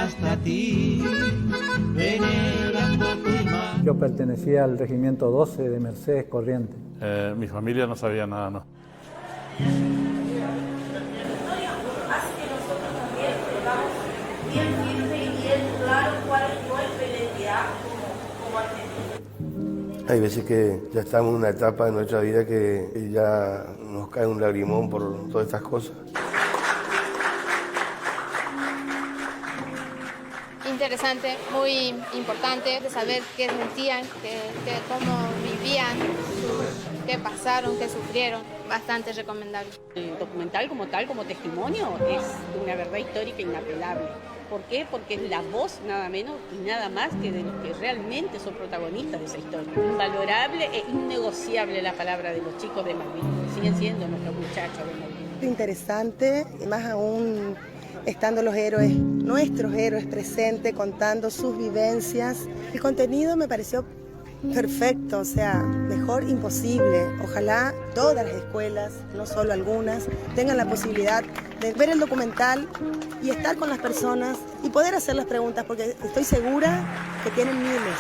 hasta ti, venerando tu imagen. Yo pertenecía al regimiento 12 de Mercedes Corrientes. Mi familia no sabía nada, no. Hace que nosotros también tengamos bien firme y bien claro cuál es nuestra identidad como argentinos. Hay veces que ya estamos en una etapa de nuestra vida que ya nos cae un lagrimón por todas estas cosas. Interesante, muy importante de saber qué sentían, cómo vivían, qué pasaron, qué sufrieron. Bastante recomendable. El documental como tal, como testimonio, es una verdad histórica inapelable. ¿Por qué? Porque es la voz nada menos y nada más que de los que realmente son protagonistas de esa historia. Invalorable e innegociable la palabra de los chicos de Malvinas. Siguen siendo nuestros muchachos de Malvinas. Interesante, más aún estando los héroes, nuestros héroes presentes, contando sus vivencias. El contenido me pareció perfecto, o sea, mejor imposible. Ojalá todas las escuelas, no solo algunas, tengan la posibilidad de ver el documental y estar con las personas y poder hacer las preguntas, porque estoy segura que tienen miles.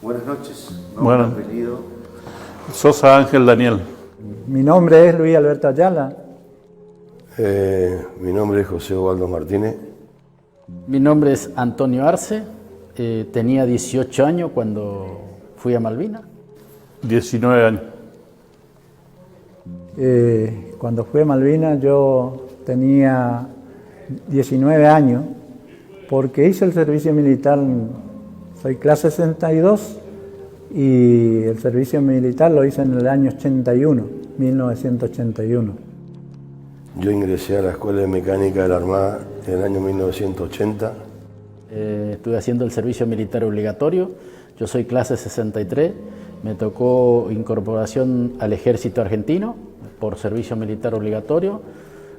Buenas noches. Bueno. Apellido. Sosa Ángel Daniel. Mi nombre es Luis Alberto Ayala. Mi nombre es José Ubaldo Martínez. Mi nombre es Antonio Arce. Tenía 18 años cuando fui a Malvinas. 19 años. Cuando fui a Malvinas yo tenía 19 años porque hice el servicio militar. Soy clase 62 y el servicio militar lo hice en el año 81, 1981. Yo ingresé a la Escuela de Mecánica de la Armada en el año 1980. Estuve haciendo el servicio militar obligatorio. Yo soy clase 63. Me tocó incorporación al Ejército Argentino por servicio militar obligatorio.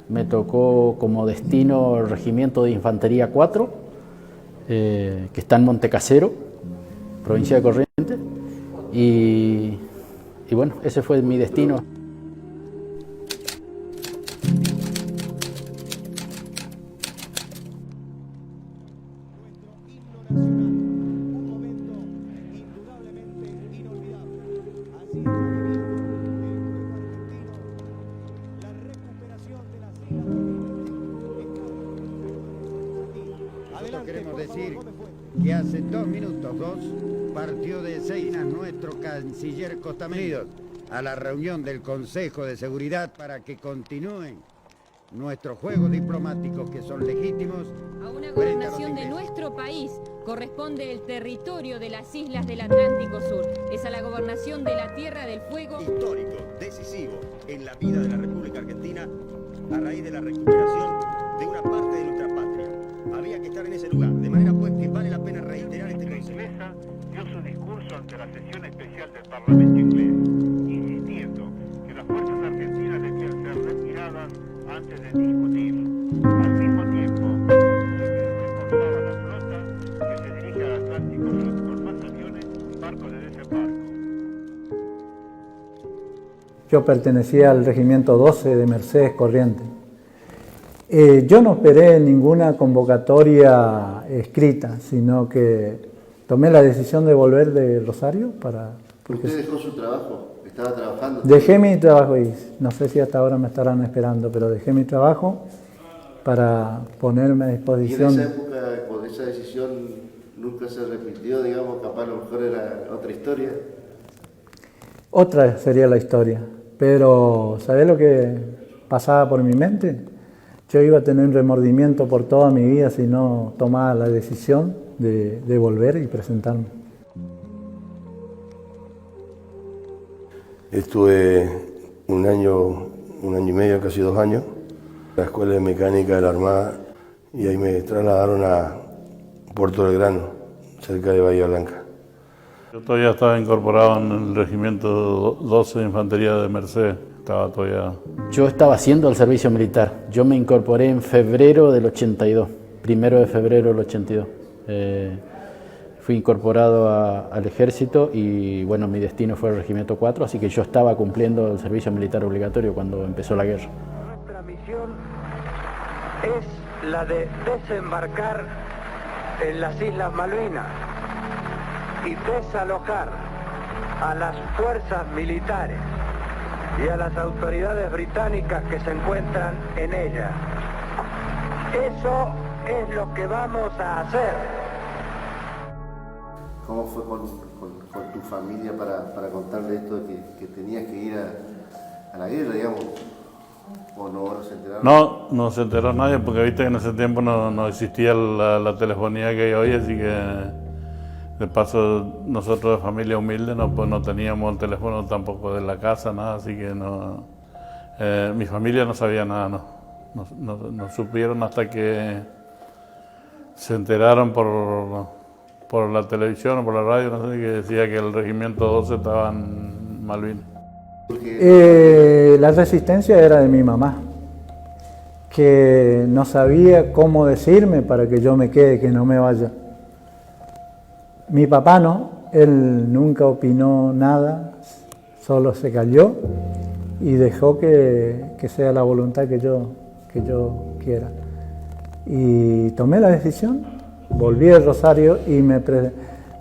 Me tocó como destino el Regimiento de Infantería 4. Que está en Montecasero, provincia de Corrientes, y bueno, ese fue mi destino. Queremos decir que hace 2 minutos, partió de Seinas nuestro canciller Costamedios a la reunión del Consejo de Seguridad para que continúen nuestros juegos diplomáticos que son legítimos. A una gobernación de nuestro país corresponde el territorio de las islas del Atlántico Sur. Es a la gobernación de la Tierra del Fuego. Histórico, decisivo en la vida de la República Argentina a raíz de la recuperación de una parte de nuestra patria. Había que estar en ese lugar, de manera pues que vale la pena reiterar este consejo. Dio su discurso ante la sesión especial del Parlamento inglés, insistiendo que las fuerzas argentinas debían ser retiradas antes de discutir. Al mismo tiempo, se reforzaba la flota que se dirige al Atlántico Sur con más aviones y barcos de desembarco. Yo pertenecía al regimiento 12 de Mercedes Corrientes. Yo no esperé ninguna convocatoria escrita, sino que tomé la decisión de volver de Rosario para... ¿Usted dejó su trabajo? ¿Estaba trabajando? Dejé mi trabajo y no sé si hasta ahora me estarán esperando, pero dejé mi trabajo para ponerme a disposición. ¿Y en esa época, con esa decisión, nunca se repitió, digamos, capaz a lo mejor era otra historia? otra sería la historia. Pero ¿sabés lo que pasaba por mi mente? Yo iba a tener un remordimiento por toda mi vida si no tomaba la decisión de volver y presentarme. Estuve un año y medio, casi 2 años, en la Escuela de Mecánica de la Armada, y ahí me trasladaron a Puerto Belgrano, cerca de Bahía Blanca. Yo todavía estaba incorporado en el regimiento 12 de Infantería de Mercedes. Estaba todavía... Yo estaba haciendo el servicio militar. Yo me incorporé en febrero del 82, 1 de febrero del 82. Fui incorporado al ejército y bueno, mi destino fue el regimiento 4, así que yo estaba cumpliendo el servicio militar obligatorio cuando empezó la guerra. Nuestra misión es la de desembarcar en las Islas Malvinas y desalojar a las fuerzas militares y a las autoridades británicas que se encuentran en ellas. Eso es lo que vamos a hacer. ¿Cómo fue con tu familia para contarle esto de que tenías que ir a la guerra, digamos? ¿O no se enteraron? No se enteró nadie, porque viste que en ese tiempo no existía la telefonía que hay hoy, así que de paso nosotros de familia humilde no teníamos el teléfono tampoco de la casa, nada, así que no, mi familia no sabía nada, no supieron hasta que se enteraron por la televisión o por la radio, no sé, que decía que el regimiento 12 estaba en Malvinas. La resistencia era de mi mamá, que no sabía cómo decirme para que yo me quede, que no me vaya. Mi papá no, él nunca opinó nada, solo se calló y dejó que sea la voluntad que yo quiera. Y tomé la decisión, volví a Rosario y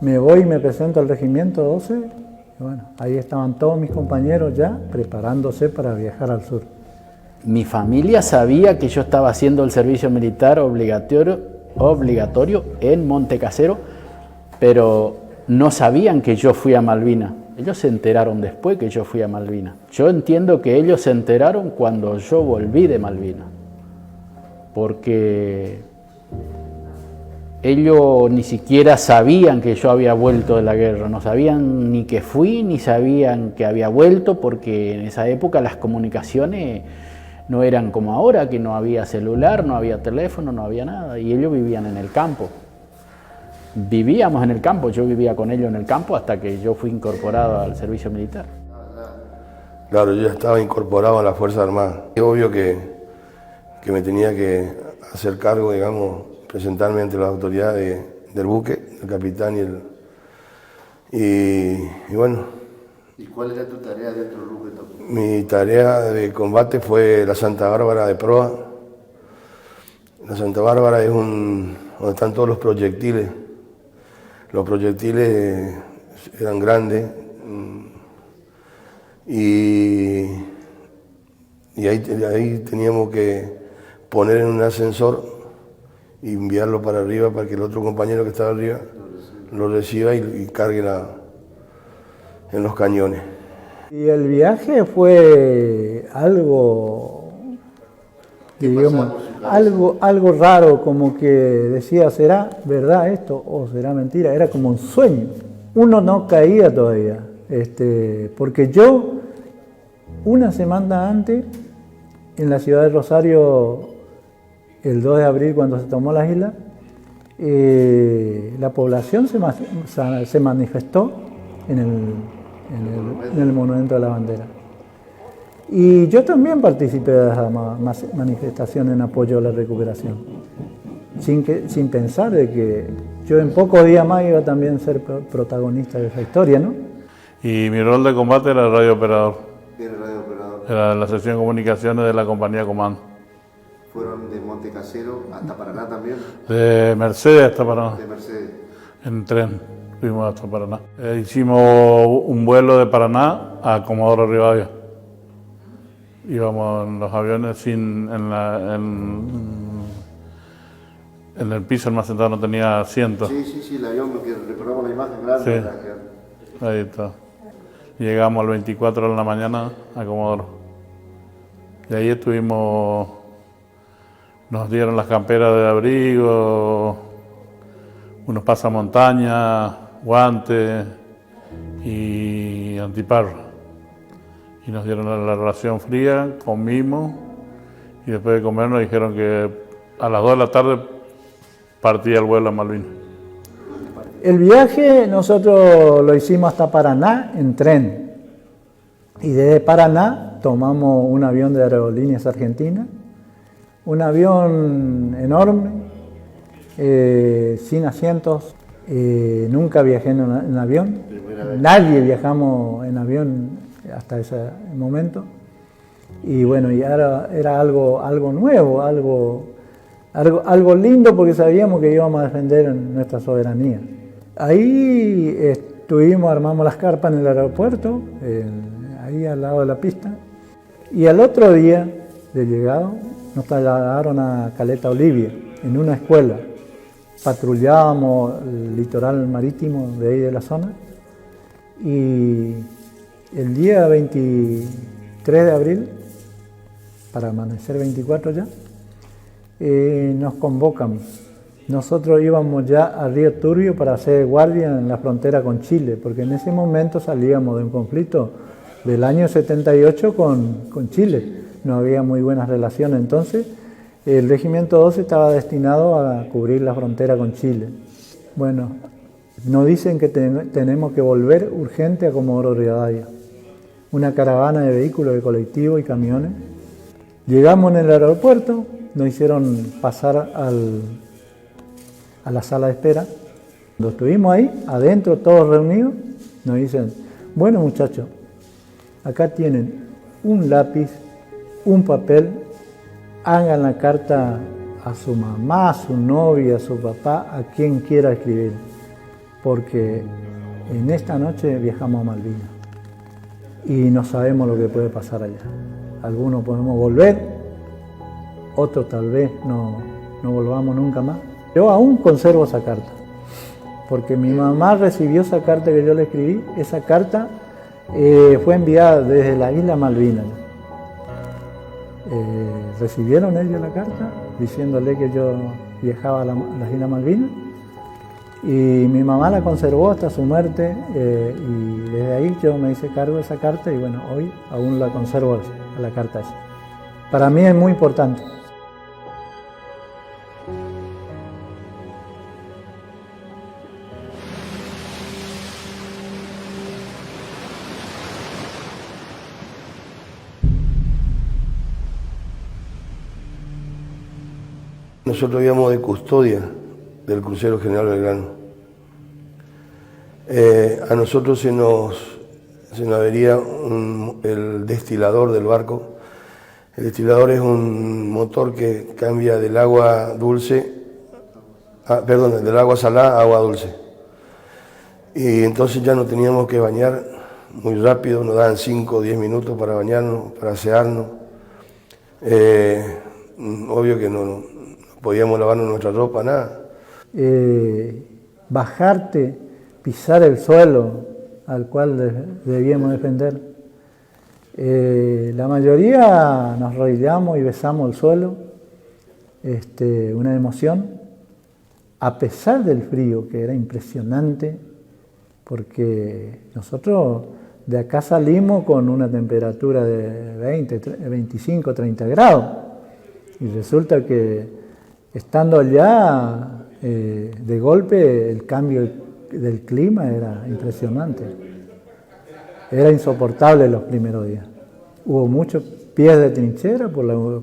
me voy y me presento al regimiento 12. Y bueno, ahí estaban todos mis compañeros ya preparándose para viajar al sur. Mi familia sabía que yo estaba haciendo el servicio militar obligatorio en Montecasero, pero no sabían que yo fui a Malvinas. Ellos se enteraron después que yo fui a Malvinas. Yo entiendo que ellos se enteraron cuando yo volví de Malvinas, porque ellos ni siquiera sabían que yo había vuelto de la guerra, no sabían ni que fui, ni sabían que había vuelto, porque en esa época las comunicaciones no eran como ahora, que no había celular, no había teléfono, no había nada, y ellos vivían en el campo. Vivíamos en el campo, yo vivía con ellos en el campo hasta que yo fui incorporado al servicio militar. Claro, yo ya estaba incorporado a la Fuerza Armada. Es obvio que me tenía que hacer cargo, digamos, presentarme ante las autoridades del buque, el capitán y bueno. ¿Y cuál era tu tarea dentro del buque? Mi tarea de combate fue la Santa Bárbara de proa. La Santa Bárbara es donde están todos los proyectiles. Los proyectiles eran grandes y ahí teníamos que poner en un ascensor y enviarlo para arriba para que el otro compañero que estaba arriba lo reciba y cargue en los cañones. Y el viaje fue algo, digamos, algo raro, como que decía, ¿será verdad esto o será mentira? Era como un sueño. Uno no caía todavía, porque yo, una semana antes, en la ciudad de Rosario, el 2 de abril, cuando se tomó las islas, la población se manifestó en el Monumento de la Bandera. Y yo también participé de esa manifestación en apoyo a la recuperación, sin pensar de que yo en pocos días más iba también a ser protagonista de esa historia, ¿no? Y mi rol de combate era radiooperador. ¿Qué era radiooperador? Era la sección de comunicaciones de la compañía Comando. ¿Fueron de Montecasero hasta Paraná también? De Mercedes hasta Paraná. De Mercedes. En tren fuimos hasta Paraná. Hicimos un vuelo de Paraná a Comodoro Rivadavia. Íbamos en los aviones en el piso, el más sentado no tenía asiento. Sí, el avión, que recordamos la imagen grande. Sí, ahí está. Llegamos al 24 de la mañana a Comodoro. Y ahí estuvimos, nos dieron las camperas de abrigo, unos pasamontañas, guantes y antiparra. Y nos dieron la ración fría, comimos y después de comer nos dijeron que a las 2 de la tarde partía el vuelo a Malvinas. El viaje nosotros lo hicimos hasta Paraná en tren y desde Paraná tomamos un avión de Aerolíneas Argentinas, un avión enorme, sin asientos. Nunca viajé en avión, nadie viajamos en avión hasta ese momento, y bueno, y era algo nuevo, algo lindo, porque sabíamos que íbamos a defender nuestra soberanía. Ahí armamos las carpas en el aeropuerto, ahí al lado de la pista, y al otro día de llegado nos trasladaron a Caleta Olivia, en una escuela. Patrullábamos el litoral marítimo de ahí de la zona, y el día 23 de abril, para amanecer 24 ya, nos convocan. Nosotros íbamos ya a Río Turbio para hacer guardia en la frontera con Chile, porque en ese momento salíamos de un conflicto del año 78 con Chile. No había muy buenas relaciones, entonces el Regimiento 12 estaba destinado a cubrir la frontera con Chile. Bueno, nos dicen que tenemos que volver urgente a Comodoro Rivadavia. Una caravana de vehículos, de colectivos y camiones. Llegamos en el aeropuerto, nos hicieron pasar a la sala de espera. Cuando estuvimos ahí, adentro todos reunidos, nos dicen, bueno muchachos, acá tienen un lápiz, un papel, hagan la carta a su mamá, a su novia, a su papá, a quien quiera escribir, porque en esta noche viajamos a Malvinas y no sabemos lo que puede pasar allá. Algunos podemos volver, otros tal vez no volvamos nunca más. Yo aún conservo esa carta, porque mi mamá recibió esa carta que yo le escribí. Esa carta fue enviada desde la isla Malvinas. Recibieron ellos la carta diciéndole que yo viajaba a las Islas Malvinas, y mi mamá la conservó hasta su muerte, y desde ahí yo me hice cargo de esa carta, y bueno, hoy aún la conservo, la carta esa. Para mí es muy importante. Nosotros íbamos de custodia del crucero General Belgrano. A nosotros se nos avería el destilador del barco. El destilador es un motor que cambia del agua dulce, del agua salada a agua dulce. Y entonces ya nos teníamos que bañar muy rápido, nos daban 5 o 10 minutos para bañarnos, para asearnos. Obvio que no podíamos lavarnos nuestra ropa, nada. Bajarte, pisar el suelo al cual debíamos defender. La mayoría nos arrodillamos y besamos el suelo, una emoción, a pesar del frío, que era impresionante, porque nosotros de acá salimos con una temperatura de 20, 25, 30 grados, y resulta que estando allá, de golpe el cambio del clima era impresionante. Era insoportable los primeros días. Hubo muchos pies de trinchera,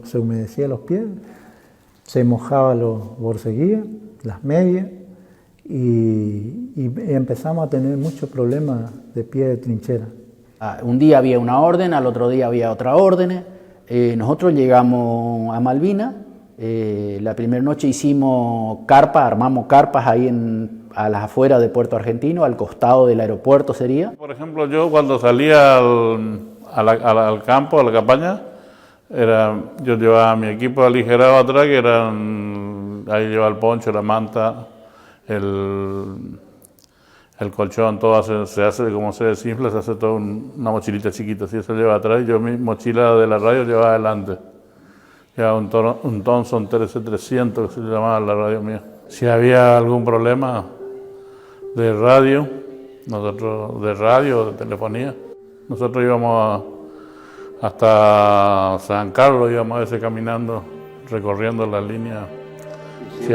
se humedecían los pies, se mojaban los borceguíes, las medias, y empezamos a tener muchos problemas de pie de trinchera. Un día había una orden, al otro día había otra orden. Nosotros llegamos a Malvinas. La primera noche hicimos armamos carpas ahí a las afueras de Puerto Argentino, al costado del aeropuerto sería. Por ejemplo, yo cuando salía al campo, a la campaña, yo llevaba mi equipo aligerado atrás, que ahí llevaba el poncho, la manta, el el colchón, todo se hace como se desinfla, se hace toda una mochilita chiquita, así se lleva atrás, y yo mi mochila de la radio llevaba adelante. Llevaba un Thomson TRC-300, que se llamaba la radio mía. Si había algún problema de radio, de telefonía, nosotros íbamos hasta San Carlos, íbamos a veces caminando, recorriendo la línea. Si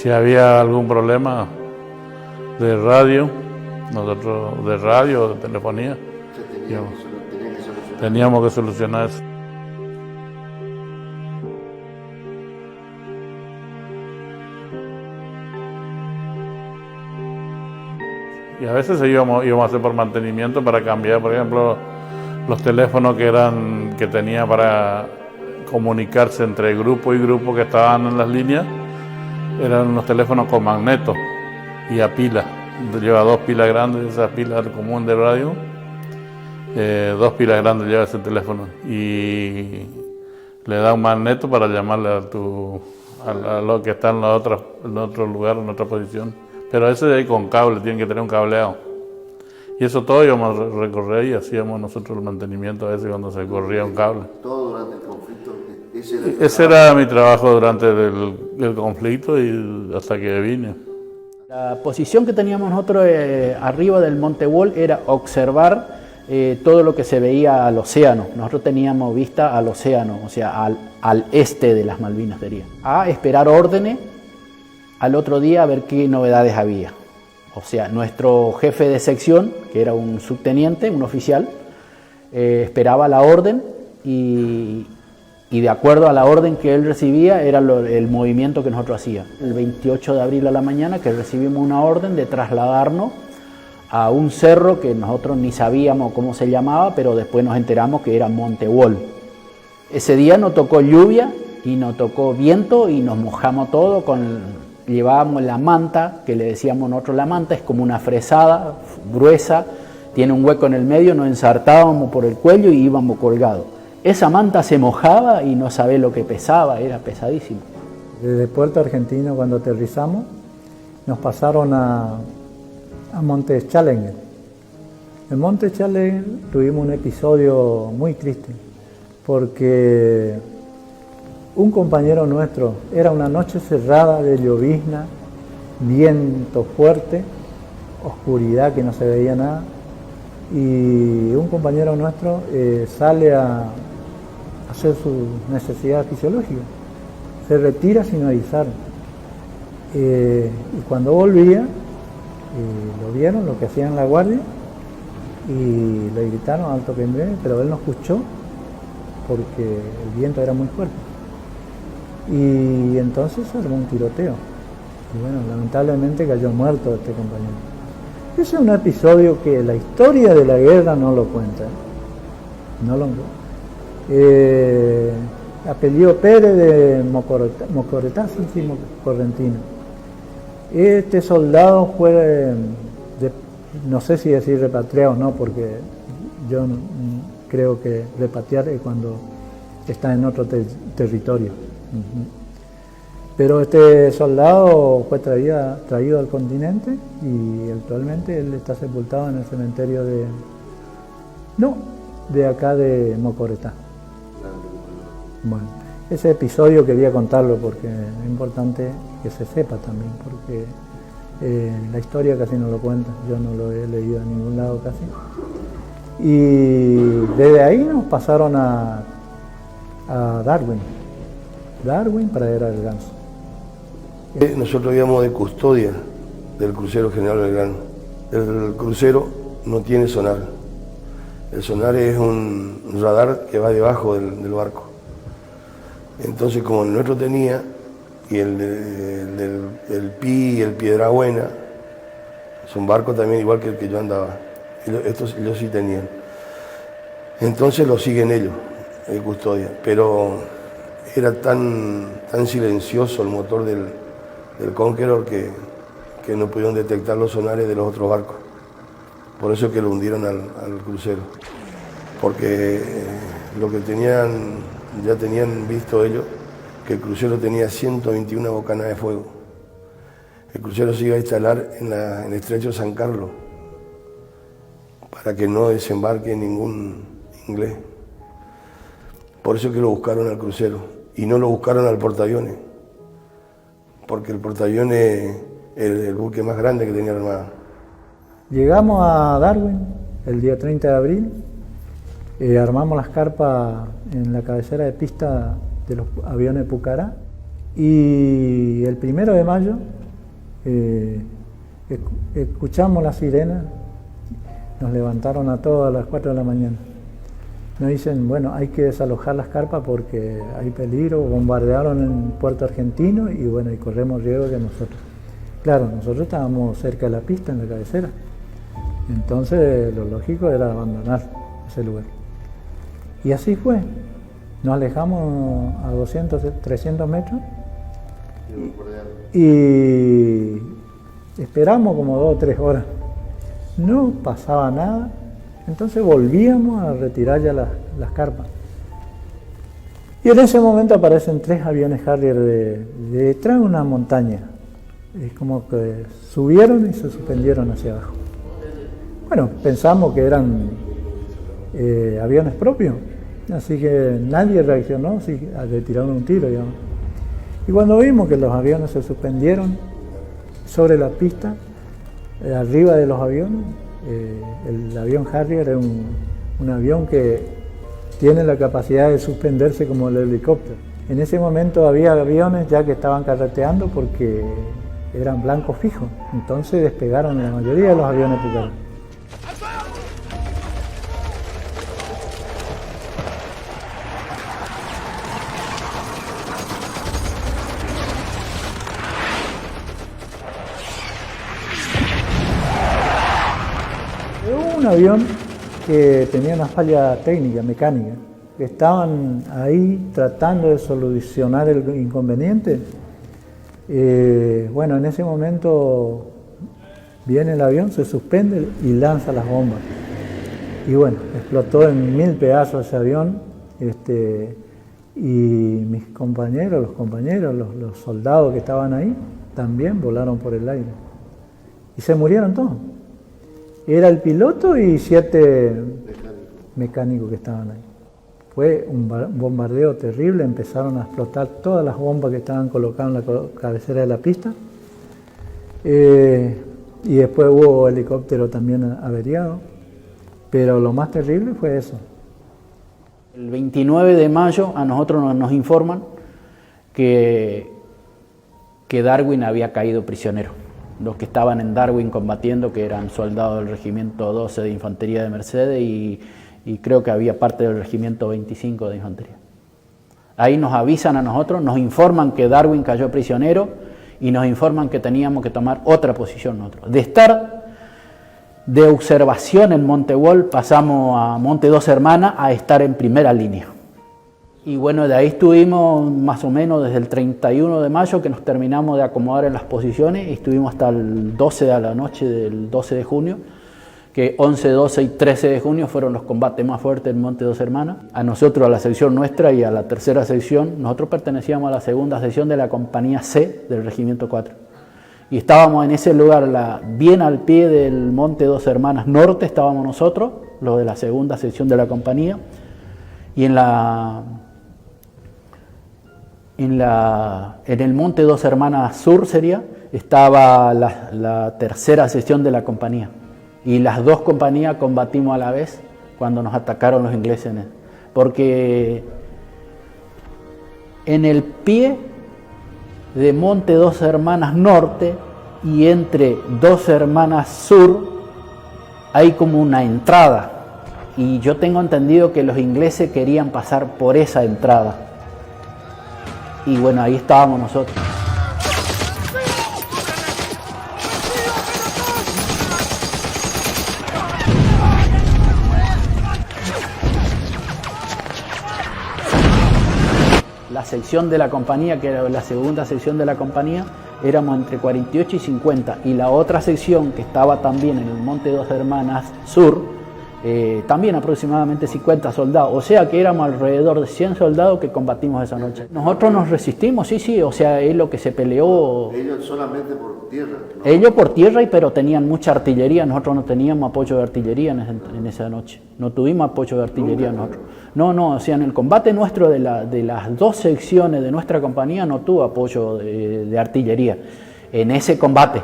había algún problema de radio, de telefonía, teníamos que solucionar eso. Y a veces íbamos a hacer por mantenimiento para cambiar, por ejemplo, los teléfonos que tenía para comunicarse entre grupo y grupo que estaban en las líneas, eran unos teléfonos con magneto y a pila. Lleva 2 pilas grandes, esa pila común de radio, 2 pilas grandes lleva ese teléfono y le da un magneto para llamarle a lo que está en otro lugar, en otra posición. Pero ese de ahí con cable, tiene que tener un cableado. Y eso todo íbamos a recorrer y hacíamos nosotros el mantenimiento a veces cuando se corría un cable. ¿Todo durante el conflicto? Ese era mi trabajo durante el conflicto y hasta que vine. La posición que teníamos nosotros arriba del Monte Wall era observar todo lo que se veía al océano. Nosotros teníamos vista al océano, o sea, al este de las Malvinas sería. A esperar órdenes al otro día a ver qué novedades había. O sea, nuestro jefe de sección, que era un subteniente, un oficial, esperaba la orden y de acuerdo a la orden que él recibía era el movimiento que nosotros hacíamos. El 28 de abril a la mañana que recibimos una orden de trasladarnos a un cerro que nosotros ni sabíamos cómo se llamaba, pero después nos enteramos que era Monte Wall. Ese día nos tocó lluvia y nos tocó viento y nos mojamos todo llevábamos la manta, que le decíamos nosotros la manta, es como una fresada gruesa, tiene un hueco en el medio, nos ensartábamos por el cuello y íbamos colgados. Esa manta se mojaba y no sabés lo que pesaba, era pesadísimo. Desde Puerto Argentino, cuando aterrizamos, nos pasaron a Monte Challenger. En Monte Challenger tuvimos un episodio muy triste, porque un compañero nuestro, era una noche cerrada de llovizna, viento fuerte, oscuridad que no se veía nada, y un compañero nuestro sale a hacer sus necesidades fisiológicas, se retira sin avisar, y cuando volvía, lo vieron, lo que hacían la guardia, y le gritaron alto que en breve, pero él no escuchó porque el viento era muy fuerte. Y entonces se armó un tiroteo. Y bueno, lamentablemente cayó muerto este compañero. Ese es un episodio que la historia de la guerra no lo cuenta. No lo apellido Pérez de Mocoretá, Correntino. Este soldado fue, no sé si decir repatriado o no, porque yo creo que repatriar es cuando está en otro territorio. Pero este soldado fue traído al continente y actualmente él está sepultado en el cementerio de acá de Mocoretá. Bueno, ese episodio quería contarlo porque es importante que se sepa también, porque la historia casi no lo cuenta, yo no lo he leído en ningún lado casi. Y desde ahí nos pasaron a Darwin para ver al Ganso. Nosotros íbamos de custodia del crucero General Belgrano. El crucero no tiene sonar. El sonar es un radar que va debajo del barco. Entonces, como el nuestro tenía, y el Pi y el Piedrabuena, son barcos también igual que el que yo andaba. Estos ellos sí tenían. Entonces lo siguen ellos, el custodia. Pero era tan silencioso el motor del Conqueror que no pudieron detectar los sonares de los otros barcos. Por eso es que lo hundieron al crucero. Porque lo que ya tenían visto ellos, que el crucero tenía 121 bocanadas de fuego. El crucero se iba a instalar en el estrecho San Carlos para que no desembarque ningún inglés. Por eso que lo buscaron al crucero y no lo buscaron al portaaviones, porque el portaaviones es el buque más grande que tenía la Armada. Llegamos a Darwin el día 30 de abril, armamos las carpas en la cabecera de pista de los aviones Pucará y el 1 de mayo escuchamos la sirena, nos levantaron a todos a las 4 de la mañana. Nos dicen, bueno, hay que desalojar las carpas porque hay peligro, bombardearon en Puerto Argentino y bueno, y corremos riesgo de nosotros. Claro, nosotros estábamos cerca de la pista, en la cabecera, entonces lo lógico era abandonar ese lugar. Y así fue, nos alejamos a 200, 300 metros y esperamos como 2 o 3 horas. No pasaba nada, entonces volvíamos a retirar ya las carpas. Y en ese momento aparecen 3 aviones Harrier detrás de una montaña. Es como que subieron y se suspendieron hacia abajo. Bueno, pensamos que eran aviones propios, así que nadie reaccionó, así le tiraron un tiro, digamos. Y cuando vimos que los aviones se suspendieron sobre la pista, arriba de los aviones, el avión Harrier es un avión que tiene la capacidad de suspenderse como el helicóptero. En ese momento había aviones ya que estaban carreteando porque eran blancos fijos, entonces despegaron la mayoría de los aviones Pucará. Un avión que tenía una falla técnica, mecánica, que estaban ahí tratando de solucionar el inconveniente. Bueno, en ese momento viene el avión, se suspende y lanza las bombas. Y bueno, explotó en 1000 pedazos ese avión, y mis compañeros, los soldados que estaban ahí, también volaron por el aire. Y se murieron todos. Era el piloto y 7 mecánicos que estaban ahí. Fue un bombardeo terrible, empezaron a explotar todas las bombas que estaban colocadas en la cabecera de la pista. Y después hubo helicóptero también averiado. Pero lo más terrible fue eso. El 29 de mayo a nosotros nos informan que Darwin había caído prisionero. Los que estaban en Darwin combatiendo, que eran soldados del regimiento 12 de Infantería de Mercedes y creo que había parte del regimiento 25 de Infantería. Ahí nos avisan a nosotros, nos informan que Darwin cayó prisionero y nos informan que teníamos que tomar otra posición nosotros. De estar de observación en Monte Wolf pasamos a Monte Dos Hermanas a estar en primera línea. Y bueno, de ahí estuvimos más o menos desde el 31 de mayo que nos terminamos de acomodar en las posiciones y estuvimos hasta el 12 de la noche del 12 de junio, que 11, 12 y 13 de junio fueron los combates más fuertes en Monte Dos Hermanas. A nosotros, a la sección nuestra y a la tercera sección, nosotros pertenecíamos a la segunda sección de la compañía C del Regimiento 4. Y estábamos en ese lugar, bien al pie del Monte Dos Hermanas Norte, estábamos nosotros, los de la segunda sección de la compañía, y en el Monte Dos Hermanas Sur estaba la tercera sección de la compañía. Y las 2 compañías combatimos a la vez cuando nos atacaron los ingleses. Porque en el pie de Monte Dos Hermanas Norte y entre Dos Hermanas Sur hay como una entrada. Y yo tengo entendido que los ingleses querían pasar por esa entrada. Y bueno, ahí estábamos nosotros. La sección de la compañía, que era la segunda sección de la compañía, éramos entre 48 y 50. Y la otra sección, que estaba también en el Monte Dos Hermanas Sur, también aproximadamente 50 soldados, o sea que éramos alrededor de 100 soldados que combatimos esa noche. Nosotros nos resistimos, sí, o sea, es lo que se peleó. Ellos solamente por tierra, ¿no? Ellos por tierra, pero tenían mucha artillería, nosotros no teníamos apoyo de artillería en esa noche, no tuvimos apoyo de artillería nosotros. No, o sea, en el combate nuestro de las dos secciones de nuestra compañía no tuvo apoyo de artillería, en ese combate.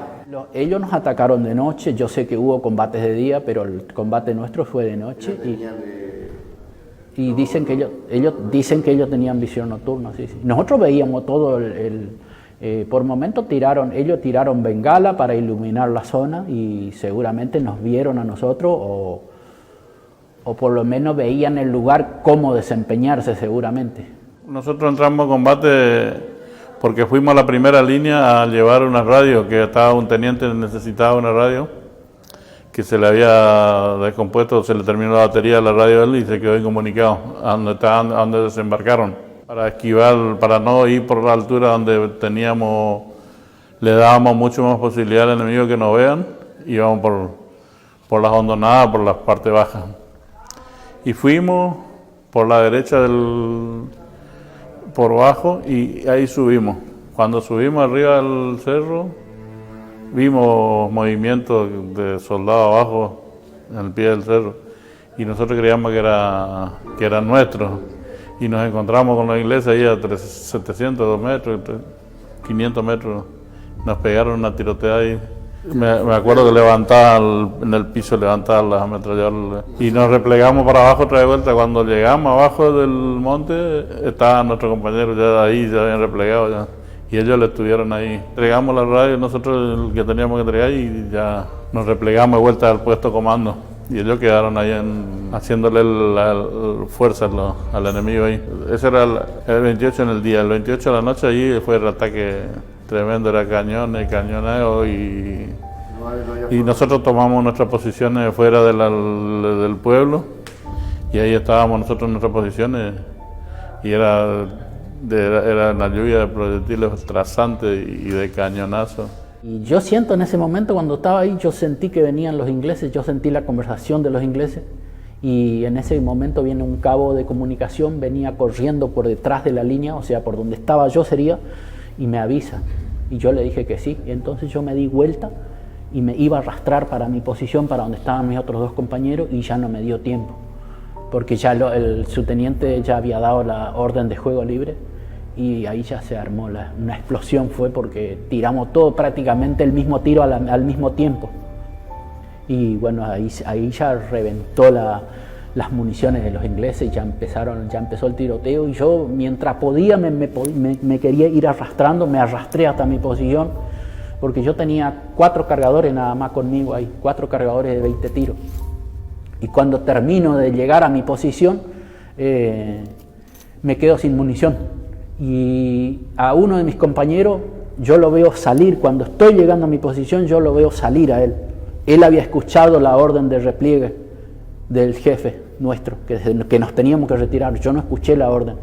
Ellos nos atacaron de noche, yo sé que hubo combates de día, pero el combate nuestro fue de noche y dicen que ellos tenían visión nocturna. Sí. Nosotros veíamos todo por momentos ellos tiraron bengala para iluminar la zona y seguramente nos vieron a nosotros o por lo menos veían el lugar cómo desempeñarse seguramente. Nosotros entramos a combate porque fuimos a la primera línea a llevar una radio, que estaba un teniente necesitaba una radio, que se le había descompuesto, se le terminó la batería de la radio de él y se quedó incomunicado a donde desembarcaron. Para esquivar, para no ir por la altura donde le dábamos mucho más posibilidad al enemigo que nos vean, íbamos por las hondonadas, por las partes bajas. Y fuimos por la derecha por abajo y ahí subimos. Cuando subimos arriba del cerro, vimos movimientos de soldados abajo en el pie del cerro y nosotros creíamos que eran nuestros y nos encontramos con los ingleses ahí a 700 metros, 500 metros. Nos pegaron una tiroteada ahí. Me acuerdo que en el piso levantaban las ametralladoras y nos replegamos para abajo otra vuelta. Cuando llegamos abajo del monte, estaban nuestros compañeros ya ahí, ya habían replegado ya. Y ellos le estuvieron ahí. Entregamos la radio, nosotros el que teníamos que entregar y ya nos replegamos de vuelta al puesto comando. Y ellos quedaron ahí haciéndole fuerza al enemigo ahí. Ese era el 28 en el día. El 28 de la noche allí fue el ataque tremendo, era cañones, cañoneo y nosotros tomamos nuestras posiciones fuera del pueblo y ahí estábamos nosotros en nuestras posiciones y era una lluvia de proyectiles trasantes y de cañonazos. Y yo siento en ese momento cuando estaba ahí, yo sentí que venían los ingleses, yo sentí la conversación de los ingleses y en ese momento viene un cabo de comunicación, venía corriendo por detrás de la línea, o sea, por donde estaba yo sería, y me avisa. Y yo le dije que sí, y entonces yo me di vuelta y me iba a arrastrar para mi posición, para donde estaban mis otros dos compañeros, y ya no me dio tiempo, porque ya el subteniente ya había dado la orden de juego libre, y ahí ya se armó una explosión, fue porque tiramos todo prácticamente el mismo tiro al mismo tiempo. Y bueno, ahí ya reventó las municiones de los ingleses, ya empezó el tiroteo y yo mientras podía me quería ir arrastrando, me arrastré hasta mi posición porque yo tenía 4 cargadores nada más conmigo ahí, 4 cargadores de 20 tiros. Y cuando termino de llegar a mi posición me quedo sin munición y a uno de mis compañeros yo lo veo salir, cuando estoy llegando a mi posición yo lo veo salir a él. Él había escuchado la orden de repliegue del jefe nuestro, que nos teníamos que retirar. Yo no escuché la orden.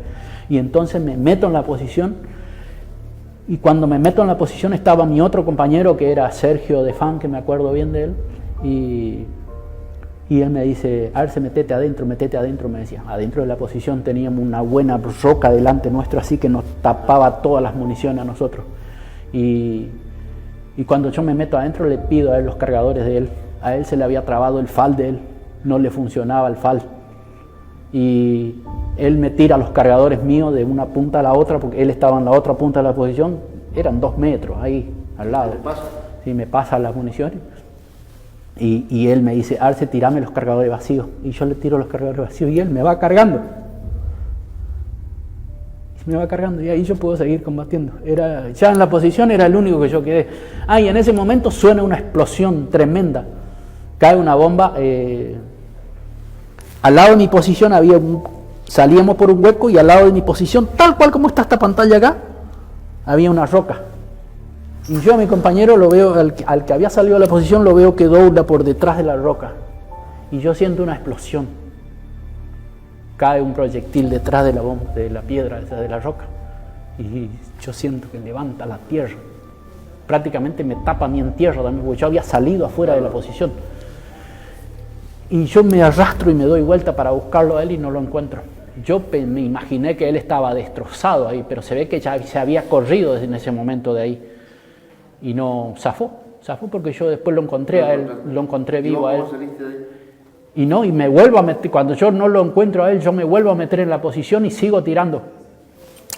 Y entonces me meto en la posición, y cuando me meto en la posición estaba mi otro compañero, que era Sergio de Fan, que me acuerdo bien de él, y él me dice, Arce, metete adentro, me decía. Adentro de la posición teníamos una buena roca delante nuestro, así que nos tapaba todas las municiones a nosotros. Y cuando yo me meto adentro le pido a él los cargadores de él. A él se le había trabado el FAL de él, no le funcionaba el FAL. Y él me tira los cargadores míos de una punta a la otra, porque él estaba en la otra punta de la posición, eran 2 metros ahí al lado. Sí, me pasa las municiones. Y él me dice, Arce, tirame los cargadores vacíos. Y yo le tiro los cargadores vacíos y él me va cargando. Y ahí yo puedo seguir combatiendo. Ya en la posición era el único que yo quedé. Y en ese momento suena una explosión tremenda. Cae una bomba. Al lado de mi posición salíamos por un hueco y al lado de mi posición, tal cual como está esta pantalla acá, había una roca. Y yo a mi compañero lo veo, al que había salido de la posición, lo veo que dobla por detrás de la roca. Y yo siento una explosión. Cae un proyectil detrás de la bomba, de la piedra, de la roca. Y yo siento que levanta la tierra. Prácticamente me tapa a mí en tierra también, porque yo había salido afuera de la posición. Y yo me arrastro y me doy vuelta para buscarlo a él y no lo encuentro. Yo me imaginé que él estaba destrozado ahí, pero se ve que ya se había corrido en ese momento de ahí. Y no zafó porque yo después lo encontré a él, lo encontré vivo a él. Y no, y me vuelvo a meter, cuando yo no lo encuentro a él, yo me vuelvo a meter en la posición y sigo tirando.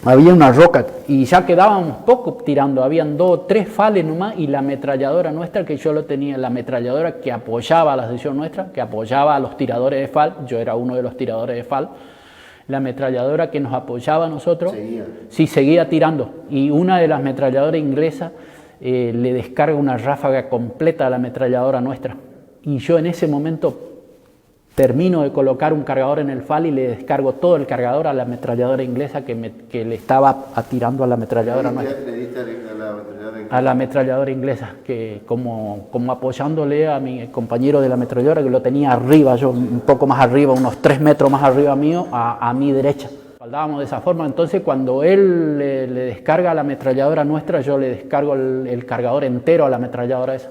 Había una roca y ya quedábamos poco tirando, habían 2 o 3 fales nomás y la ametralladora nuestra, que yo lo tenía, la ametralladora que apoyaba a la sección nuestra, que apoyaba a los tiradores de FAL, yo era uno de los tiradores de FAL, la ametralladora que nos apoyaba a nosotros, seguía tirando, y una de las ametralladoras inglesas le descarga una ráfaga completa a la ametralladora nuestra, y yo en ese momento termino de colocar un cargador en el FAL y le descargo todo el cargador a la ametralladora inglesa que le estaba atirando a la ametralladora nuestra. ¿Le diste a la ametralladora inglesa? A la ametralladora inglesa, que como apoyándole a mi compañero de la ametralladora, que lo tenía arriba, yo un poco más arriba, unos 3 metros más arriba mío, a mi derecha. Faldábamos de esa forma, entonces cuando él le descarga a la ametralladora nuestra, yo le descargo el cargador entero a la ametralladora esa.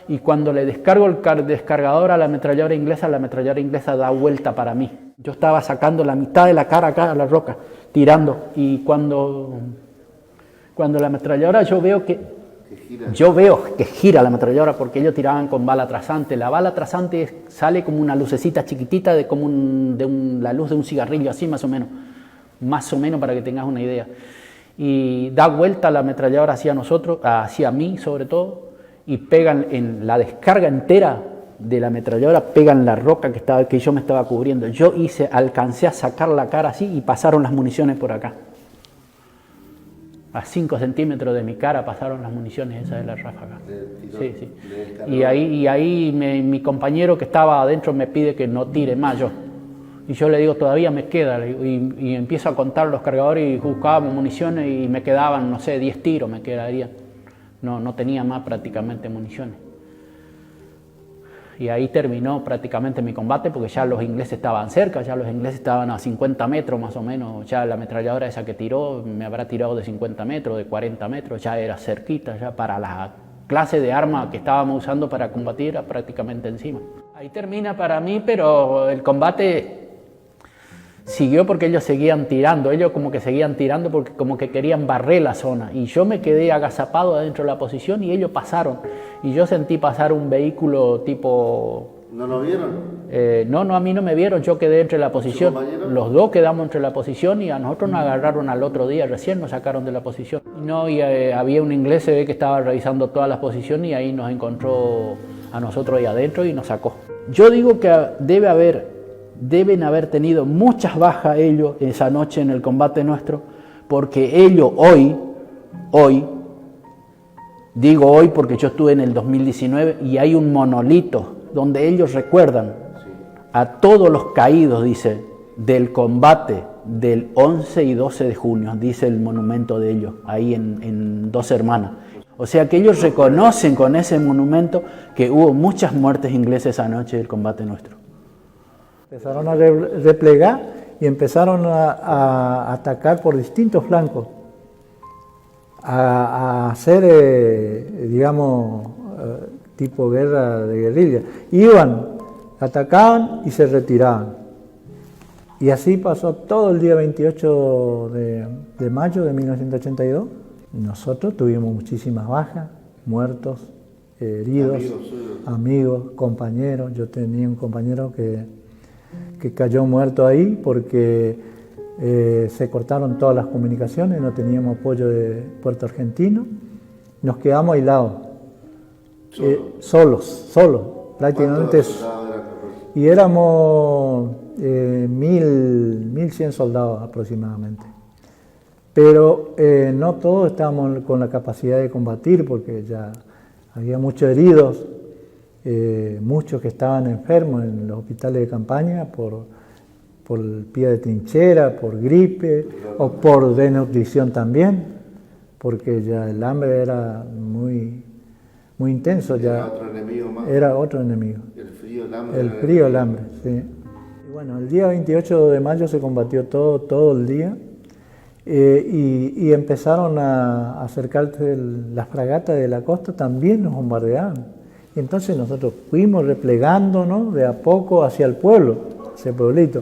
Y cuando le descargo el descargador a la ametralladora inglesa da vuelta para mí. Yo estaba sacando la mitad de la cara acá a la roca, tirando, y cuando la ametralladora yo veo que gira la ametralladora, porque ellos tiraban con bala trazante. La bala trazante sale como una lucecita chiquitita, la luz de un cigarrillo, así más o menos para que tengas una idea. Y da vuelta la ametralladora hacia nosotros, hacia mí sobre todo, y pegan en la descarga entera de la ametralladora, pegan la roca que yo me estaba cubriendo. Yo alcancé a sacar la cara así y pasaron las municiones por acá. A 5 centímetros de mi cara pasaron las municiones esas de la ráfaga. Sí. Y ahí mi compañero que estaba adentro me pide que no tire más yo. Y yo le digo, todavía me queda, y empiezo a contar los cargadores y buscábamos municiones y me quedaban, no sé, 10 tiros me quedarían. No tenía más prácticamente municiones. Y ahí terminó prácticamente mi combate, porque ya los ingleses estaban cerca, ya los ingleses estaban a 50 metros más o menos, ya la ametralladora esa que tiró me habrá tirado de 50 metros, de 40 metros, ya era cerquita, ya para la clase de arma que estábamos usando para combatir era prácticamente encima. Ahí termina para mí, pero el combate siguió porque ellos seguían tirando, porque como que querían barrer la zona, y yo me quedé agazapado adentro de la posición y ellos pasaron, y yo sentí pasar un vehículo tipo... ¿No lo vieron? No, a mí no me vieron, yo quedé entre la posición, los dos quedamos entre la posición y a nosotros nos agarraron al otro día, recién nos sacaron de la posición. Había un inglés, se ve que estaba revisando todas las posiciones y ahí nos encontró a nosotros ahí adentro y nos sacó. Yo digo que deben haber tenido muchas bajas ellos esa noche en el combate nuestro, porque ellos hoy, digo hoy porque yo estuve en el 2019 y hay un monolito donde ellos recuerdan a todos los caídos, dice, del combate del 11 y 12 de junio, dice el monumento de ellos, ahí en Dos Hermanas. O sea que ellos reconocen con ese monumento que hubo muchas muertes inglesas esa noche del combate nuestro. Empezaron a replegar y empezaron a atacar por distintos flancos, a hacer, tipo guerra de guerrilla. Iban, atacaban y se retiraban. Y así pasó todo el día 28 de mayo de 1982. Nosotros tuvimos muchísimas bajas, muertos, heridos, amigos, compañeros. Yo tenía un compañero que cayó muerto ahí porque se cortaron todas las comunicaciones, no teníamos apoyo de Puerto Argentino, nos quedamos aislados, solos, prácticamente. Y éramos 1.100 soldados aproximadamente. Pero no todos estábamos con la capacidad de combatir porque ya había muchos heridos. Muchos que estaban enfermos en los hospitales de campaña por pie de trinchera, por gripe o por desnutrición también, porque ya el hambre era muy intenso. Ya era otro enemigo. El frío, el hambre. El frío, el hambre, sí. Y bueno, el día 28 de mayo se combatió todo el día y empezaron a acercarse las fragatas de la costa, también nos bombardeaban. Y entonces nosotros fuimos replegándonos de a poco hacia el pueblo, ese pueblito.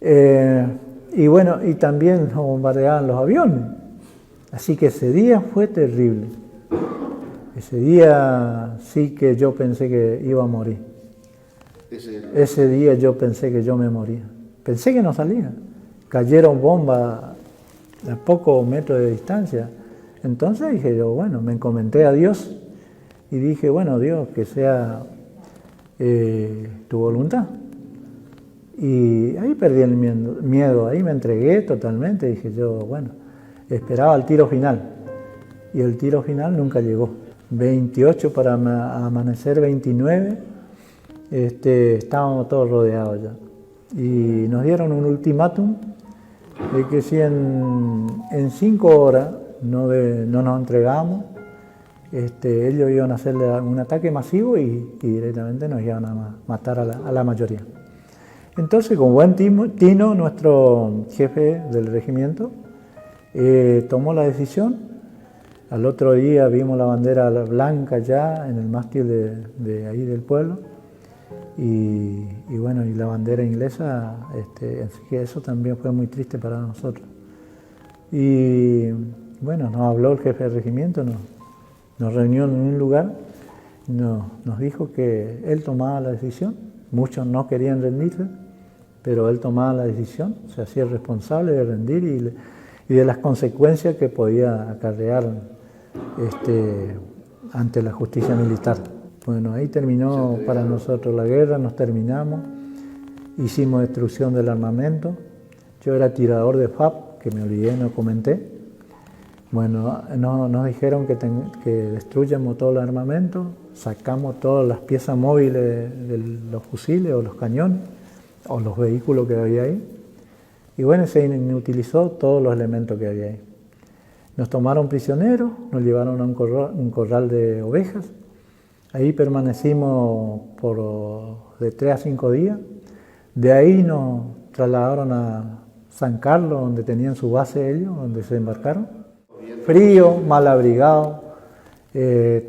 Y bueno, y también nos bombardeaban los aviones. Así que ese día fue terrible. Ese día sí que yo pensé que iba a morir. Ese día yo pensé que yo me moría. Pensé que no salía. Cayeron bombas a pocos metros de distancia. Entonces dije yo, bueno, me encomendé a Dios y dije, bueno, Dios, que sea tu voluntad. Y ahí perdí el miedo, ahí me entregué totalmente. Dije yo, bueno, esperaba el tiro final. Y el tiro final nunca llegó. 28 para amanecer 29, estábamos todos rodeados ya. Y nos dieron un ultimátum de que si en 5 horas no nos entregamos, ellos iban a hacerle un ataque masivo y directamente nos iban a matar a la mayoría. Entonces, con buen tino, nuestro jefe del regimiento tomó la decisión. Al otro día vimos la bandera blanca ya en el mástil de ahí del pueblo y bueno, y la bandera inglesa, así que eso también fue muy triste para nosotros. Y bueno, nos habló el jefe del regimiento, nos reunió en un lugar, nos dijo que él tomaba la decisión, muchos no querían rendirse, pero él tomaba la decisión, se hacía responsable de rendir y de las consecuencias que podía acarrear ante la justicia militar. Bueno, ahí terminó para nosotros la guerra, nos terminamos, hicimos destrucción del armamento. Yo era tirador de FAP, que me olvidé, no comenté. Bueno, nos dijeron que destruyamos todo el armamento, sacamos todas las piezas móviles de los fusiles o los cañones o los vehículos que había ahí. Y bueno, se inutilizó todos los elementos que había ahí. Nos tomaron prisioneros, nos llevaron a un corral de ovejas. Ahí permanecimos de 3 a 5 días. De ahí nos trasladaron a San Carlos, donde tenían su base ellos, donde se embarcaron. Frío, mal abrigado,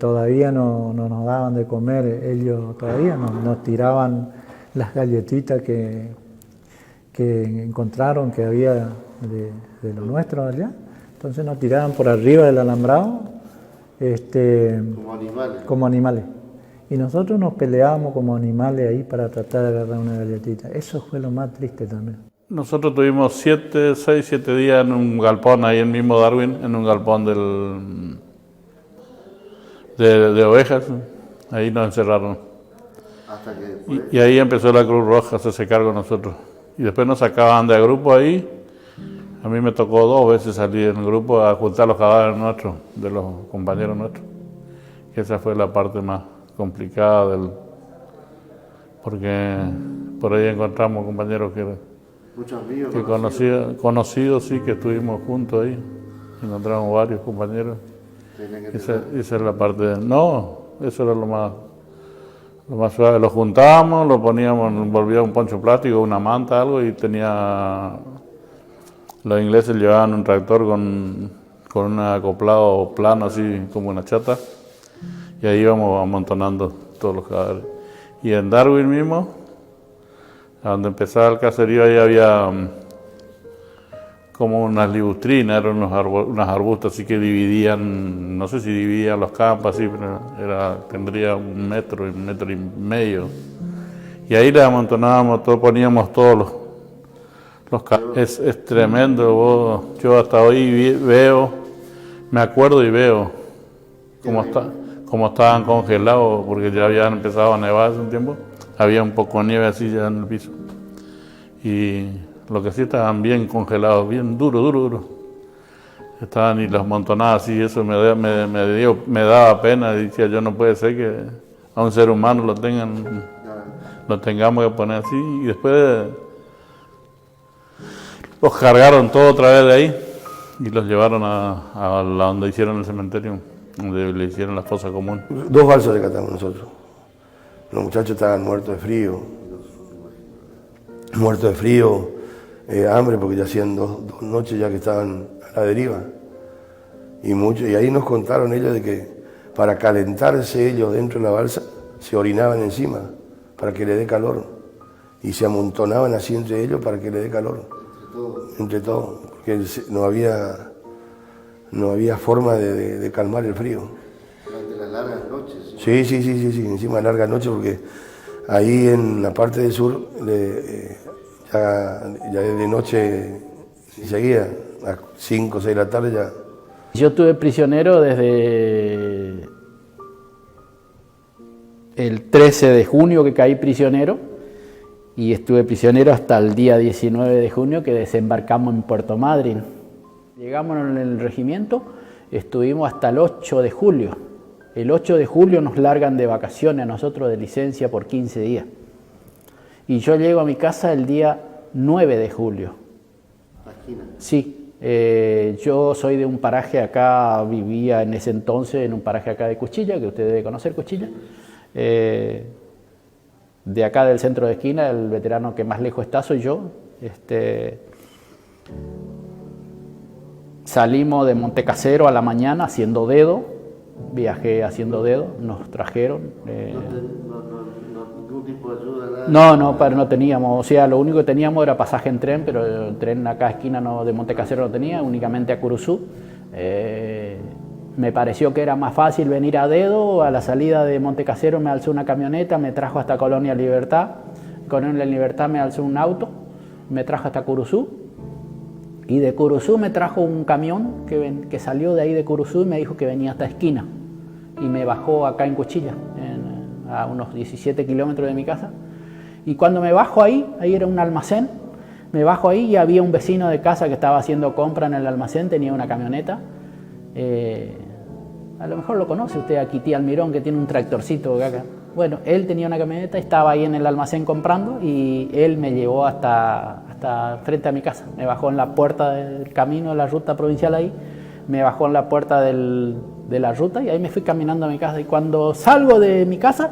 todavía no nos daban de comer, ellos todavía nos tiraban las galletitas que encontraron que había de lo nuestro allá. Entonces nos tiraban por arriba del alambrado como animales. Y nosotros nos peleábamos como animales ahí para tratar de agarrar una galletita. Eso fue lo más triste también. Nosotros tuvimos 6, 7 días en un galpón ahí en mismo Darwin, en un galpón de ovejas. Ahí nos encerraron. Hasta que Y ahí empezó la Cruz Roja a hacerse cargo de nosotros. Y después nos sacaban de grupo ahí. A mí me tocó 2 veces salir en grupo a juntar los cadáveres nuestros, de los compañeros nuestros. Y esa fue la parte más complicada porque por ahí encontramos compañeros muchos amigos conocidos, sí, que estuvimos juntos ahí. Encontramos varios compañeros. Esa era la parte no, eso era lo más suave. Lo juntábamos, lo poníamos, envolvíamos un poncho plástico, una manta, algo, y los ingleses llevaban un tractor con un acoplado plano, así como una chata, y ahí íbamos amontonando todos los cadáveres. Y en Darwin mismo, donde empezaba el caserío, ahí había como unas libustrinas, eran unos arbustos así que dividían, no sé si dividían los campos así, pero tendría 1 metro y 1,5 metros. Y ahí le amontonábamos todo, poníamos todos los cadáveres. Es tremendo, yo hasta hoy me acuerdo y veo cómo estaban congelados, porque ya habían empezado a nevar hace un tiempo. Había un poco de nieve así ya en el piso. Y lo que sí estaban bien congelados, bien duro. Estaban y los amontonadas así, eso me daba pena. Decía, yo no puede ser que a un ser humano lo tengamos que poner así. Y después los cargaron todo otra vez de ahí y los llevaron a donde hicieron el cementerio, donde le hicieron la fosa común. 2 balsas rescatamos nosotros. Los muchachos estaban muertos de frío, hambre, porque ya hacían 2 noches ya que estaban a la deriva. Y ahí nos contaron ellos de que para calentarse ellos dentro de la balsa, se orinaban encima para que le dé calor y se amontonaban así entre ellos para que le dé calor, entre todos, porque no había forma de calmar el frío. Durante las largas noches. Sí, encima de largas noches, porque ahí en la parte del sur ya de noche seguía, a las 5 o 6 de la tarde ya. Yo estuve prisionero desde el 13 de junio que caí prisionero y estuve prisionero hasta el día 19 de junio que desembarcamos en Puerto Madryn. Llegamos en el regimiento, estuvimos hasta el 8 de julio. El 8 de julio nos largan de vacaciones a nosotros de licencia por 15 días. Y yo llego a mi casa el día 9 de julio. Sí. Yo soy de un paraje acá, vivía en ese entonces en un paraje acá de Cuchilla, que usted debe conocer Cuchilla. De acá del centro de esquina, el veterano que más lejos está soy yo. Salimos de Montecasero a la mañana haciendo dedo, viajé haciendo dedo, nos trajeron. ¿Ningún tipo de ayuda? No teníamos, o sea, lo único que teníamos era pasaje en tren, pero el tren acá esquina de Montecasero no tenía, únicamente a Curuzú. Me pareció que era más fácil venir a dedo, a la salida de Montecasero me alzó una camioneta, me trajo hasta Colonia Libertad, Colonia Libertad me alzó un auto, me trajo hasta Curuzú, y de Curuzú me trajo un camión que salió de ahí de Curuzú y me dijo que venía hasta esquina, y me bajó acá en Cuchilla, a unos 17 kilómetros de mi casa. Y cuando me bajo ahí era un almacén, me bajo ahí y había un vecino de casa que estaba haciendo compra en el almacén, tenía una camioneta. A lo mejor lo conoce usted a Quití Almirón, que tiene un tractorcito acá. Bueno, él tenía una camioneta, estaba ahí en el almacén comprando y él me llevó hasta frente a mi casa. Me bajó en la puerta del camino de la ruta provincial ahí, me bajó en la puerta de la ruta y ahí me fui caminando a mi casa. Y cuando salgo de mi casa,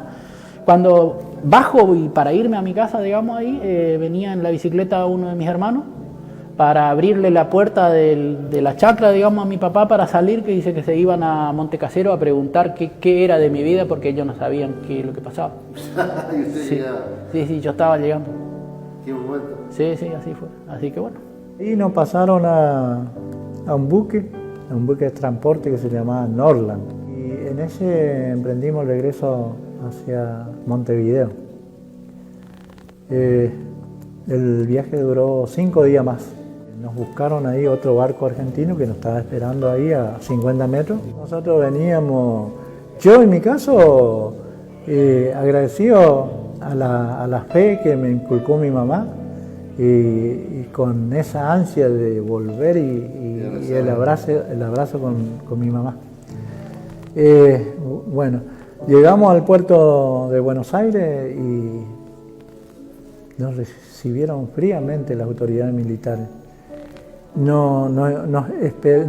cuando bajo y para irme a mi casa, digamos ahí, venía en la bicicleta uno de mis hermanos para abrirle la puerta de la chacra, digamos, a mi papá para salir, que dice que se iban a Montecasero a preguntar qué era de mi vida porque ellos no sabían qué es lo que pasaba. ¿Y usted llegaba? Sí, yo estaba llegando. ¿Qué momento? Sí, así fue. Así que bueno. Y nos pasaron a un buque de transporte que se llamaba Norland. Y en ese emprendimos el regreso hacia Montevideo. El viaje duró 5 días más. Nos buscaron ahí otro barco argentino que nos estaba esperando ahí a 50 metros. Nosotros veníamos, yo en mi caso, agradecido a la fe que me inculcó mi mamá y con esa ansia de volver y el abrazo con mi mamá. Bueno, llegamos al puerto de Buenos Aires y nos recibieron fríamente las autoridades militares. Nos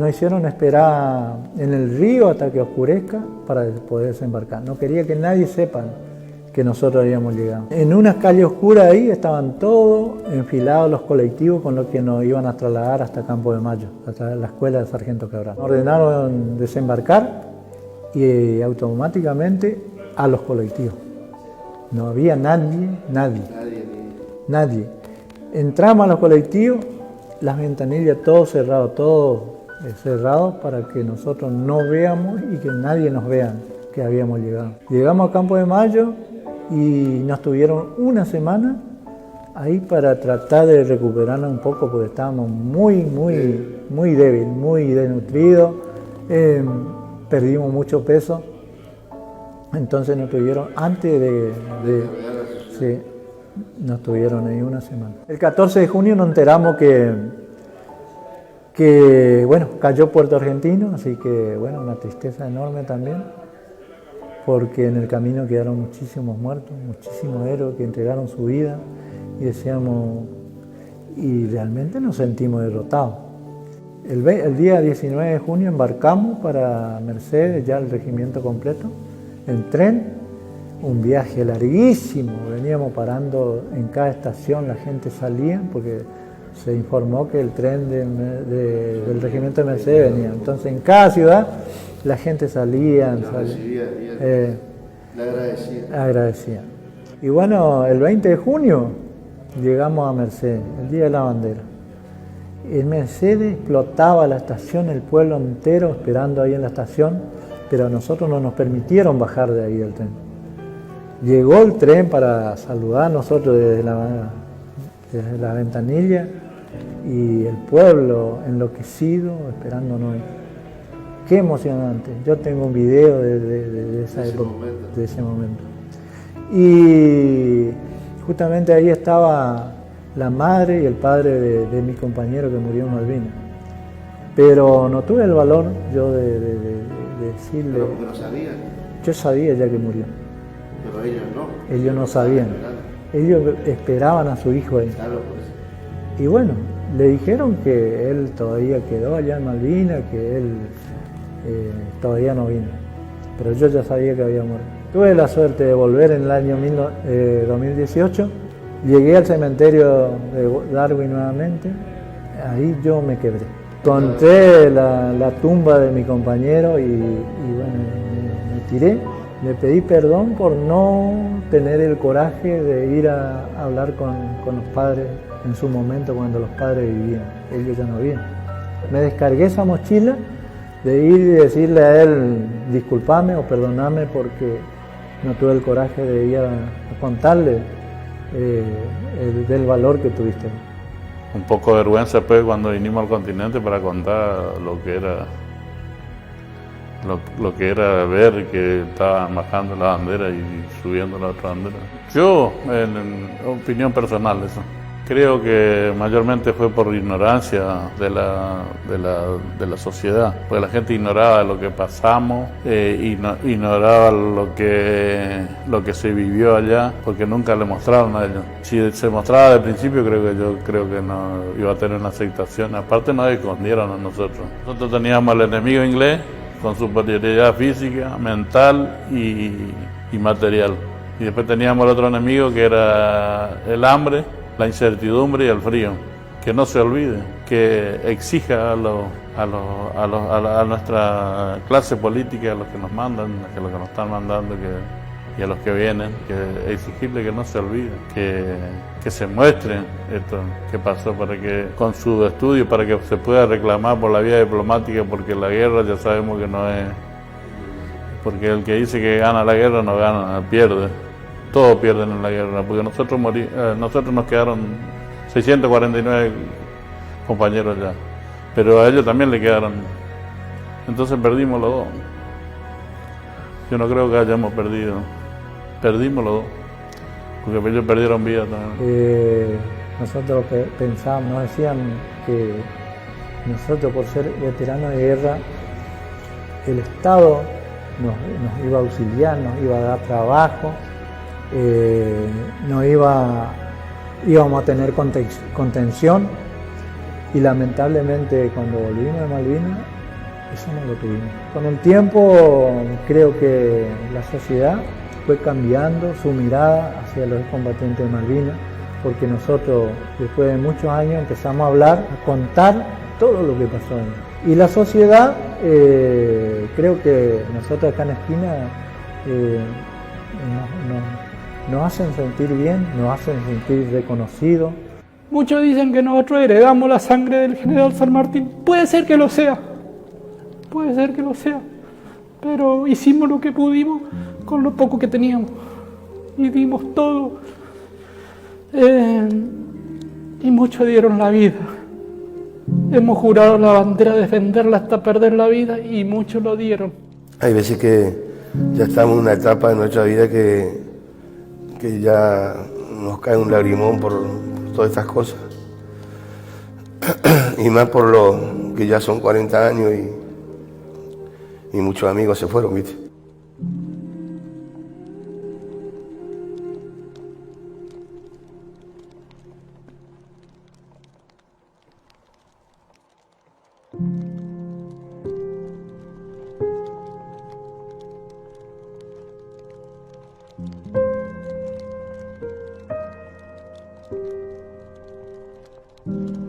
hicieron esperar en el río hasta que oscurezca para poder desembarcar. No quería que nadie sepa que nosotros habíamos llegado. En unas calles oscuras ahí estaban todos enfilados los colectivos con los que nos iban a trasladar hasta Campo de Mayo, hasta la escuela de Sargento Cabral. Ordenaron desembarcar y automáticamente a los colectivos. No había nadie. Entramos a los colectivos, las ventanillas todo cerrado para que nosotros no veamos y que nadie nos vea que habíamos llegado. Llegamos a Campo de Mayo y nos tuvieron una semana ahí para tratar de recuperarnos un poco porque estábamos muy débiles, muy desnutridos, perdimos mucho peso, entonces nos tuvieron sí, nos tuvieron ahí una semana. El 14 de junio nos enteramos que bueno, cayó Puerto Argentino, así que bueno, una tristeza enorme también, porque en el camino quedaron muchísimos muertos, muchísimos héroes que entregaron su vida y decíamos, y realmente nos sentimos derrotados. El día 19 de junio embarcamos para Mercedes, ya el regimiento completo, en tren. Un viaje larguísimo, veníamos parando en cada estación, la gente salía porque se informó que el tren del regimiento de Mercedes venía. Entonces en cada ciudad la gente salía, Lo recibía bien. Le agradecía. agradecía. Y bueno, el 20 de junio llegamos a Mercedes, el Día de la Bandera. En Mercedes explotaba la estación, el pueblo entero esperando ahí en la estación, pero a nosotros no nos permitieron bajar de ahí del tren. Llegó el tren para saludar a nosotros desde la ventanilla y el pueblo enloquecido esperándonos. Qué emocionante. Yo tengo un video de esa época, de ese momento. Y justamente ahí estaba la madre y el padre de mi compañero que murió en Malvinas. Pero no tuve el valor yo de decirle... ¿Pero porque no sabían? Yo sabía ya que murió. Pero ellos no. Ellos no sabían. Ellos esperaban a su hijo ahí. Claro, pues. Y bueno, le dijeron que él todavía quedó allá en Malvinas, que él todavía no vino. Pero yo ya sabía que había muerto. Tuve la suerte de volver en el año 2018. Llegué al cementerio de Darwin nuevamente. Ahí yo me quebré. Encontré la tumba de mi compañero y bueno, me tiré. Le pedí perdón por no tener el coraje de ir a hablar con los padres en su momento cuando los padres vivían. Ellos ya no vivían. Me descargué esa mochila de ir y decirle a él disculpame o perdoname porque no tuve el coraje de ir a contarle del valor que tuviste. Un poco de vergüenza después cuando vinimos al continente para contar lo que era ver que estaban bajando la bandera y subiendo la otra bandera. Yo, en opinión personal, eso. Creo que mayormente fue por ignorancia de la sociedad, porque la gente ignoraba lo que pasamos, ignoraba lo que se vivió allá, porque nunca le mostraron a ellos. Si se mostraba de principio, creo que no iba a tener una aceptación. Aparte nos escondieron a nosotros. Nosotros teníamos al enemigo inglés con superioridad física, mental y material. Y después teníamos el otro enemigo que era el hambre, la incertidumbre y el frío. Que no se olvide, que exija a nuestra clase política, a los que nos mandan, a los que nos están mandando y a los que vienen, que exigirle que no se olvide, que se muestre esto que pasó para que con su estudio, para que se pueda reclamar por la vía diplomática, porque la guerra ya sabemos que no es, porque el que dice que gana la guerra no gana, pierde. Todos pierden en la guerra, porque nosotros nos quedaron 649 compañeros ya, pero a ellos también le quedaron. Entonces perdimos los dos. Yo no creo que hayamos perdido. Perdimos los dos, porque ellos perdieron vida también. Nosotros pensábamos, nos decían que nosotros por ser veteranos de guerra, el Estado nos iba a auxiliar, nos iba a dar trabajo. Íbamos a tener contención y lamentablemente cuando volvimos de Malvinas eso no lo tuvimos. Con el tiempo creo que la sociedad fue cambiando su mirada hacia los combatientes de Malvinas, porque nosotros después de muchos años empezamos a hablar, a contar todo lo que pasó ahí. Y la sociedad, creo que nosotros acá en Espina nos hacen sentir bien, nos hacen sentir reconocidos. Muchos dicen que nosotros heredamos la sangre del general San Martín. Puede ser que lo sea, pero hicimos lo que pudimos con lo poco que teníamos y dimos todo. Y muchos dieron la vida. Hemos jurado la bandera, defenderla hasta perder la vida, y muchos lo dieron. Hay veces que ya estamos en una etapa de nuestra vida que ya nos cae un lagrimón por todas estas cosas. Y más por lo que ya son 40 años y muchos amigos se fueron, ¿viste? Thank